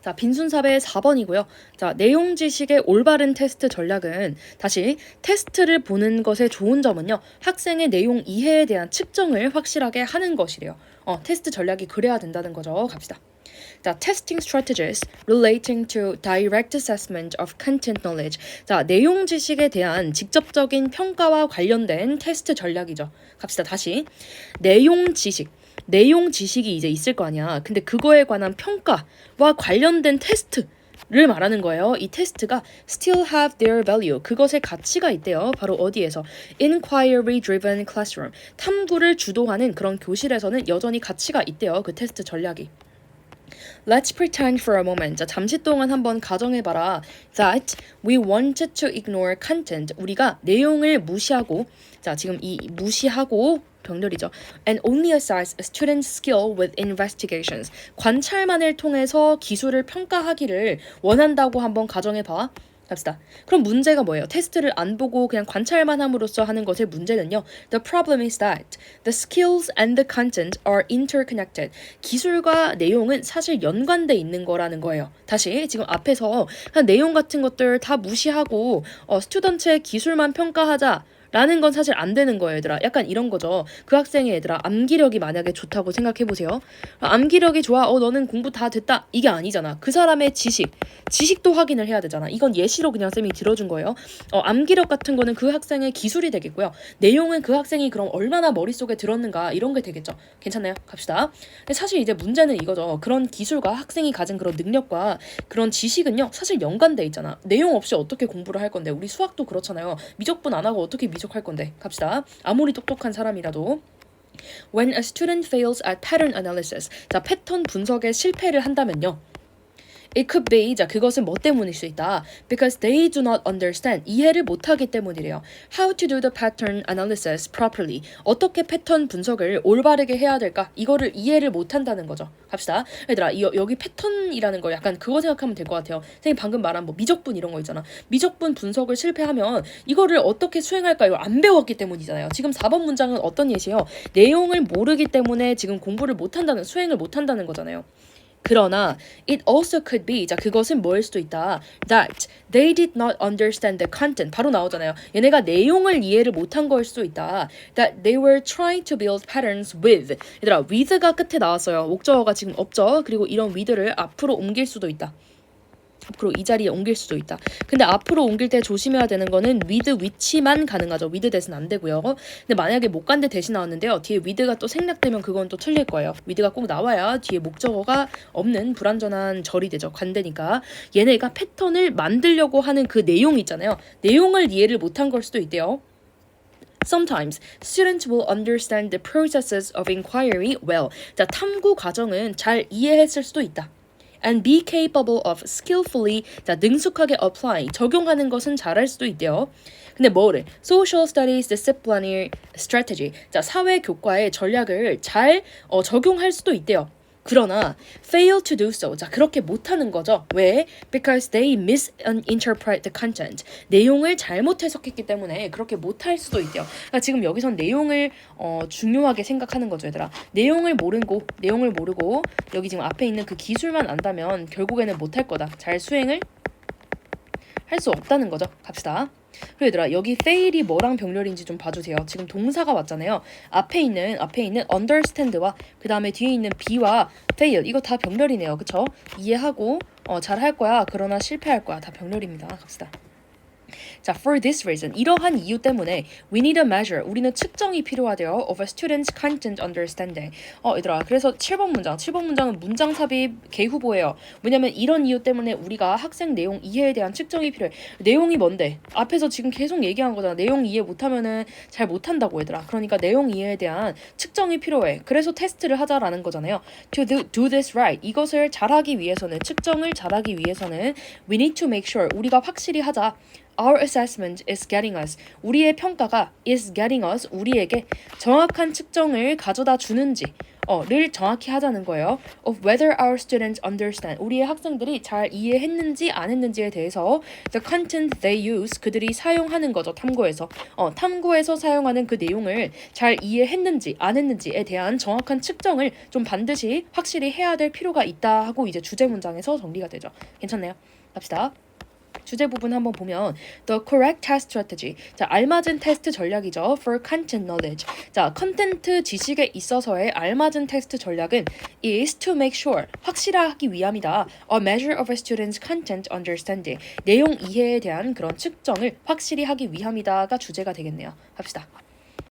자, 빈순삽의 4번이고요. 자, 내용 지식의 올바른 테스트 전략은 다시 테스트를 보는 것의 좋은 점은요. 학생의 내용 이해에 대한 측정을 확실하게 하는 것이래요. 테스트 전략이 그래야 된다는 거죠. 갑시다. 자, testing strategies relating to direct assessment of content knowledge. 자, 내용 지식에 대한 직접적인 평가와 관련된 테스트 전략이죠. 갑시다. 다시. 내용 지식이 이제 있을 거 아니야. 근데 그거에 관한 평가와 관련된 테스트를 말하는 거예요. 이 테스트가 still have their value. 그것의 가치가 있대요. 바로 어디에서? Inquiry driven classroom. 탐구를 주도하는 그런 교실에서는 여전히 가치가 있대요. 그 테스트 전략이. Let's pretend for a moment. 자, 잠시 동안 한번 가정해봐라. That we wanted to ignore content. 우리가 내용을 무시하고, 자, 지금 이 무시하고 병렬이죠. And only assess a student's skill with investigations. 관찰만을 통해서 기술을 평가하기를 원한다고 한번 가정해봐. 갑시다. 그럼 문제가 뭐예요? 테스트를 안 보고 그냥 관찰만 함으로써 하는 것의 문제는요. The problem is that the skills and the content are interconnected. 기술과 내용은 사실 연관돼 있는 거라는 거예요. 다시 지금 앞에서 그냥 내용 같은 것들 다 무시하고 스튜던트의 기술만 평가하자. 라는 건 사실 안 되는 거예요, 얘들아. 약간 이런 거죠. 그 학생의 얘들아, 암기력이 만약에 좋다고 생각해보세요. 암기력이 좋아, 너는 공부 다 됐다. 이게 아니잖아. 그 사람의 지식도 확인을 해야 되잖아. 이건 예시로 그냥 쌤이 들어준 거예요. 암기력 같은 거는 그 학생의 기술이 되겠고요. 내용은 그 학생이 그럼 얼마나 머릿속에 들었는가 이런 게 되겠죠. 괜찮나요? 갑시다. 근데 사실 이제 문제는 이거죠. 그런 기술과 학생이 가진 그런 능력과 그런 지식은요, 사실 연관돼 있잖아. 내용 없이 어떻게 공부를 할 건데, 우리 수학도 그렇잖아요. 미적분 안 하고 어떻게 미적할 건데. 갑시다. 아무리 똑똑한 사람이라도. When a student fails at pattern analysis. 자, 패턴 분석에 실패를 한다면요. It could be, 자, 그것은 뭐 때문일 수 있다. Because they do not understand. 이해를 못하기 때문이래요. How to do the pattern analysis properly. 어떻게 패턴 분석을 올바르게 해야 될까? 이거를 이해를 못한다는 거죠. 갑시다. 얘들아, 여기 패턴이라는 거 약간 그거 생각하면 될 것 같아요. 선생님 방금 말한 뭐 미적분 이런 거 있잖아. 미적분 분석을 실패하면 이거를 어떻게 수행할까? 이걸 안 배웠기 때문이잖아요. 지금 4번 문장은 어떤 예시예요? 내용을 모르기 때문에 지금 공부를 못한다는, 수행을 못한다는 거잖아요. 그러나 it also could be, 자, 그것은 뭐일 수도 있다. That they did not understand the content. 바로 나오잖아요. 얘네가 내용을 이해를 못한 거일 수도 있다. That they were trying to build patterns with. 얘들아, with가 끝에 나왔어요. 목적어가 지금 없죠. 그리고 이런 with를 앞으로 옮길 수도 있다. 앞으로 이 자리에 옮길 수도 있다. 근데 앞으로 옮길 때 조심해야 되는 거는 with which만 가능하죠. with that은 안 되고요. 근데 만약에 못 간데 대신 나왔는데요. 뒤에 with가 또 생략되면 그건 또 틀릴 거예요. with가 꼭 나와야 뒤에 목적어가 없는 불완전한 절이 되죠. 관대니까. 얘네가 패턴을 만들려고 하는 그 내용 있잖아요. 내용을 이해를 못한 걸 수도 있대요. Sometimes students will understand the processes of inquiry well. 자, 탐구 과정은 잘 이해했을 수도 있다. And be capable of skillfully, 자, 능숙하게 apply, 적용하는 것은 잘할 수도 있대요. 근데 뭐를? Social Studies Disciplinary Strategy, 자, 사회교과의 전략을 잘 적용할 수도 있대요. 그러나 fail to do so, 자, 그렇게 못하는 거죠. 왜? Because they misinterpret the content. 내용을 잘못 해석했기 때문에 그렇게 못할 수도 있대요. 그러니까 지금 여기선 내용을 중요하게 생각하는 거죠, 얘들아. 내용을 모르고 여기 지금 앞에 있는 그 기술만 안다면 결국에는 못할 거다. 잘 수행을 할 수 없다는 거죠. 갑시다. 그리고 얘들아, 여기 fail이 뭐랑 병렬인지 좀 봐주세요. 지금 동사가 왔잖아요. 앞에 있는 understand와 그 다음에 뒤에 있는 be와 fail, 이거 다 병렬이네요. 그쵸? 이해하고 잘할 거야. 그러나 실패할 거야. 다 병렬입니다. 갑시다. 자, for this reason, 이러한 이유 때문에 we need a measure, 우리는 측정이 필요하대요. of a student's content understanding. 얘들아, 그래서 7번 문장은 문장 삽입 개후보예요. 왜냐면 이런 이유 때문에 우리가 학생 내용 이해에 대한 측정이 필요해. 내용이 뭔데? 앞에서 지금 계속 얘기한 거잖아. 내용 이해 못하면은 잘 못한다고, 얘들아. 그러니까 내용 이해에 대한 측정이 필요해. 그래서 테스트를 하자라는 거잖아요. To do this right, 이것을 잘하기 위해서는, 측정을 잘하기 위해서는 we need to make sure, 우리가 확실히 하자. Our assessment is getting us. 우리의 평가가 is getting us, 우리에게 정확한 측정을 가져다 주는지 를 정확히 하자는 거예요. Of whether our students understand. 우리의 학생들이 잘 이해했는지 안 했는지에 대해서 the content they use. 그들이 사용하는 거죠. 탐구에서. 탐구에서 사용하는 그 내용을 잘 이해했는지 안 했는지에 대한 정확한 측정을 좀 반드시 확실히 해야 될 필요가 있다 하고 이제 주제 문장에서 정리가 되죠. 괜찮네요. 갑시다. 주제 부분 한번 보면 The correct test strategy. 자, 알맞은 테스트 전략이죠. For content knowledge. 자, 컨텐트 지식에 있어서의 알맞은 테스트 전략은 is to make sure. 확실하기 위함이다. A measure of a student's content understanding. 내용 이해에 대한 그런 측정을 확실히 하기 위함이다가 주제가 되겠네요. 합시다.